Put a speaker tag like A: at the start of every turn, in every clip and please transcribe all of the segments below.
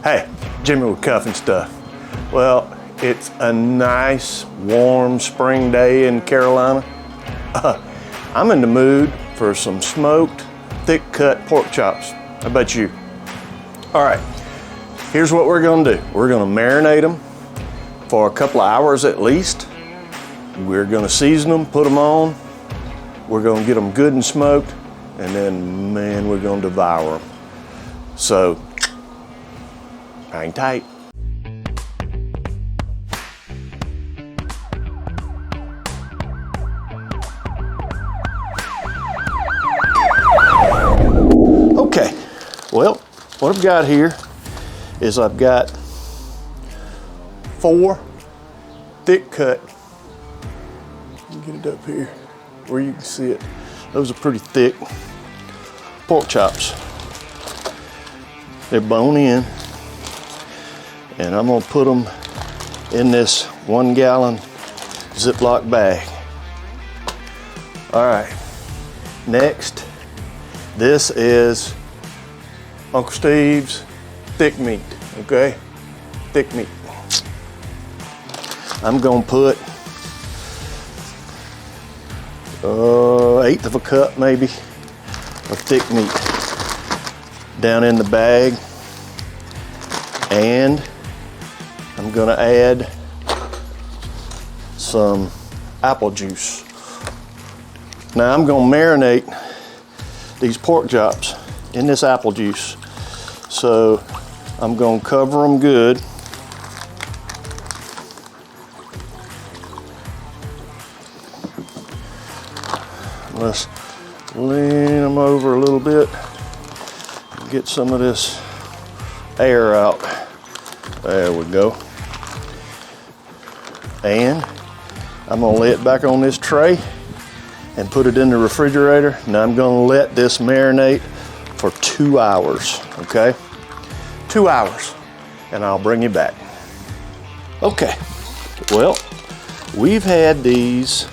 A: Hey, Jimmy with Cuffing Stuff. Well, it's a nice, warm spring day in Carolina. I'm in the mood for some smoked, thick-cut pork chops. How about you? All right, here's what we're gonna do. We're gonna marinate them for a couple of hours at least. We're gonna season them, put them on. We're gonna get them good and smoked, and then, man, we're gonna devour them. So, hang tight. Okay, well, what I've got here is I've got 4 thick cut. Get it up here where you can see it. Those are pretty thick pork chops. They're bone in. And I'm gonna put them in this 1 gallon Ziploc bag. All right, next, this is Uncle Steve's thick meat, okay? Thick meat. I'm gonna put 1/8 of a cup maybe of thick meat down in the bag, and I'm gonna add some apple juice. Now I'm gonna marinate these pork chops in this apple juice. So I'm gonna cover them good. Let's lean them over a little bit, get some of this air out. There we go. And I'm gonna lay it back on this tray and put it in the refrigerator. Now I'm gonna let this marinate for 2 hours, okay? 2 hours, and I'll bring you back. Okay, well, we've had these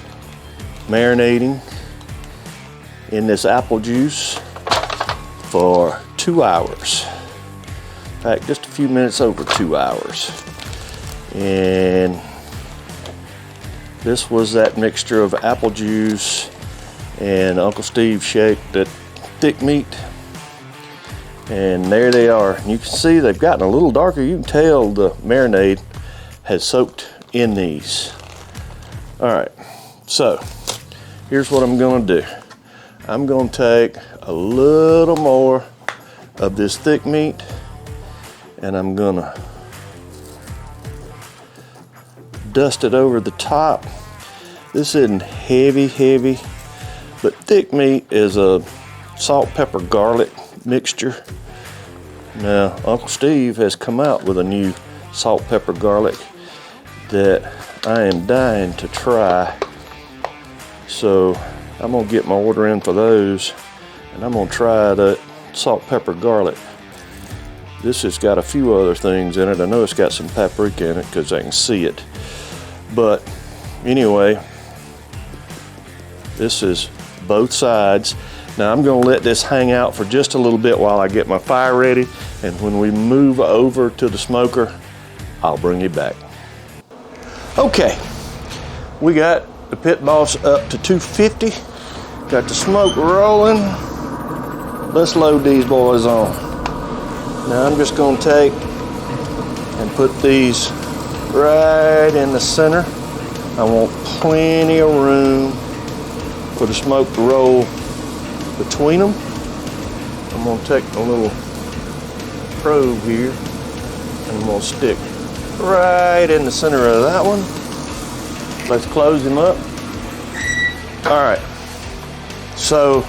A: marinating in this apple juice for 2 hours. In fact, just a few minutes over 2 hours. And this was that mixture of apple juice and Uncle Steve shaked that thick meat. And there they are. And you can see they've gotten a little darker. You can tell the marinade has soaked in these. All right, so here's what I'm gonna do. I'm gonna take a little more of this thick meat, and I'm gonna dust it over the top. This isn't heavy, but thick meat is a salt, pepper, garlic mixture. Now, Uncle Steve has come out with a new salt, pepper, garlic that I am dying to try. So I'm gonna get my order in for those, and I'm gonna try that salt, pepper, garlic. This has got a few other things in it. I know it's got some paprika in it because I can see it. But anyway, this is both sides. Now I'm gonna let this hang out for just a little bit while I get my fire ready, and when we move over to the smoker, I'll bring you back. Okay, we got the pit boss up to 250. Got the smoke rolling. Let's load these boys on. Now I'm just gonna take and put these right in the center. I want plenty of room for the smoke to roll between them. I'm gonna take a little probe here and I'm gonna stick right in the center of that one. Let's close him up. All right, so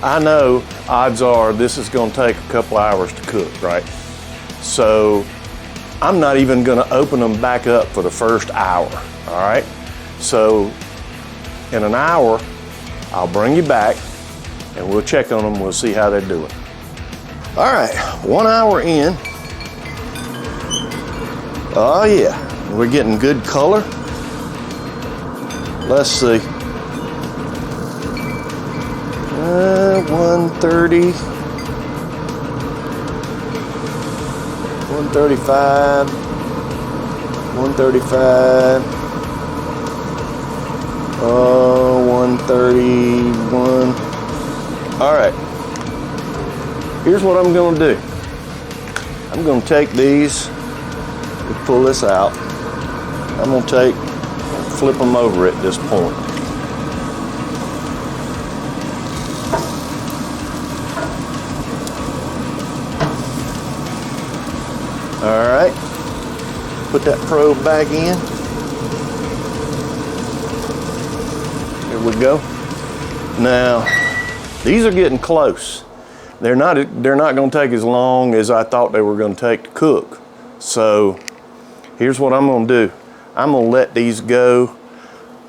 A: I know odds are this is gonna take a couple hours to cook, right? So I'm not even gonna open them back up for the first hour, all right? So in an hour, I'll bring you back and we'll check on them, we'll see how they're doing. All right, 1 hour in. Oh yeah, we're getting good color. Let's see. 130. 135. 135. 131. All right. Here's what I'm going to do. I'm going to take these. Let's pull this out. I'm going to flip them over at this point. All right. Put that probe back in. Here we go. Now, these are getting close. They're not going to take as long as I thought they were going to take to cook. So here's what I'm going to do. I'm going to let these go.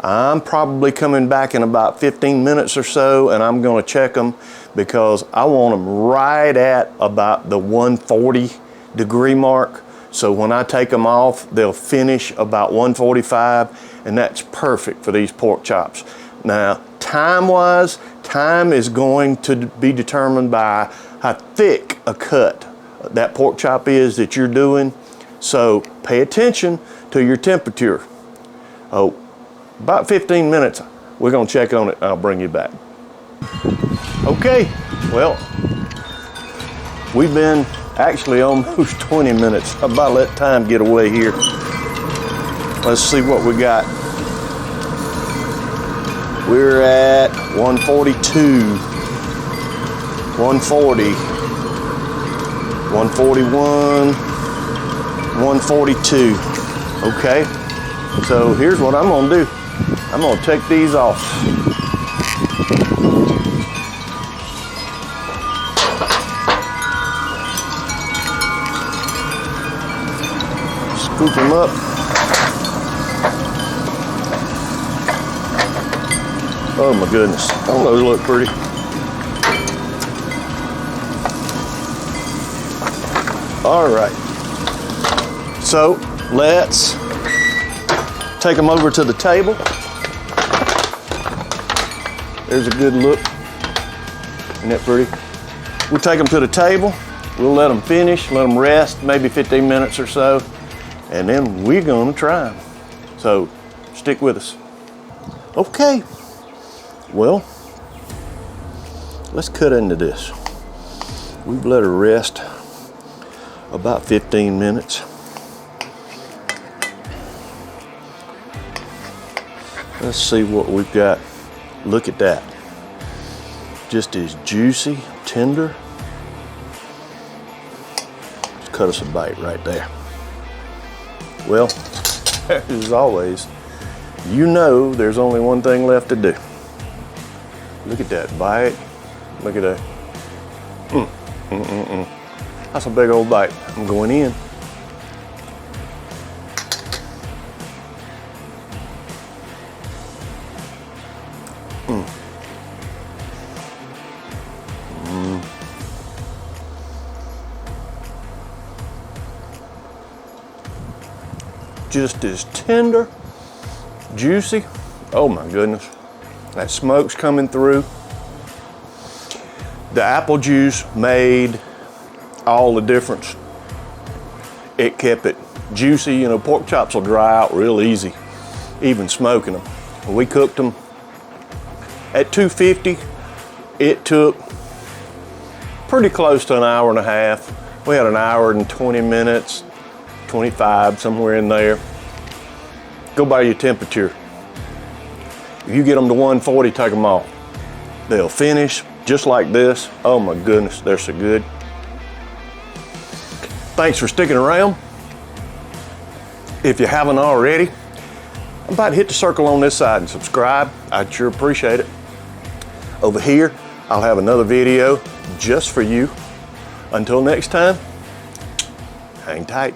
A: I'm probably coming back in about 15 minutes or so, and I'm going to check them because I want them right at about the 140 degree mark. So when I take them off, they'll finish about 145, and that's perfect for these pork chops. Now, time-wise, time is going to be determined by how thick a cut that pork chop is that you're doing. So pay attention to your temperature. Oh, about 15 minutes, we're gonna check on it and I'll bring you back. Okay, well, we've been actually almost 20 minutes. I'm about to let time get away here. Let's see what we got. We're at 142, 140, 141, 142. Okay, so here's what I'm gonna do. I'm gonna take these off. Scoop them up. Oh my goodness, oh, those look pretty. All right, so let's take them over to the table. There's a good look. Isn't that pretty? We'll take them to the table. We'll let them finish, let them rest, maybe 15 minutes or so, and then we're gonna try them. So stick with us. Okay, well, let's cut into this. We've let her rest about 15 minutes. Let's see what we've got. Look at that. Just as juicy, tender. Just cut us a bite right there. Well, as always, you know there's only one thing left to do. Look at that bite. Look at that. That's a big old bite. I'm going in. Just as tender, juicy. Oh my goodness. That smoke's coming through. The apple juice made all the difference. It kept it juicy. You know, pork chops will dry out real easy, even smoking them. We cooked them at 250. It took pretty close to an hour and a half. We had an hour and 20 minutes, 25, somewhere in there. Go by your temperature. If you get them to 140, take them off. They'll finish just like this. Oh my goodness, they're so good. Thanks for sticking around. If you haven't already, how about hit the circle on this side and subscribe? I'd sure appreciate it. Over here, I'll have another video just for you. Until next time, hang tight.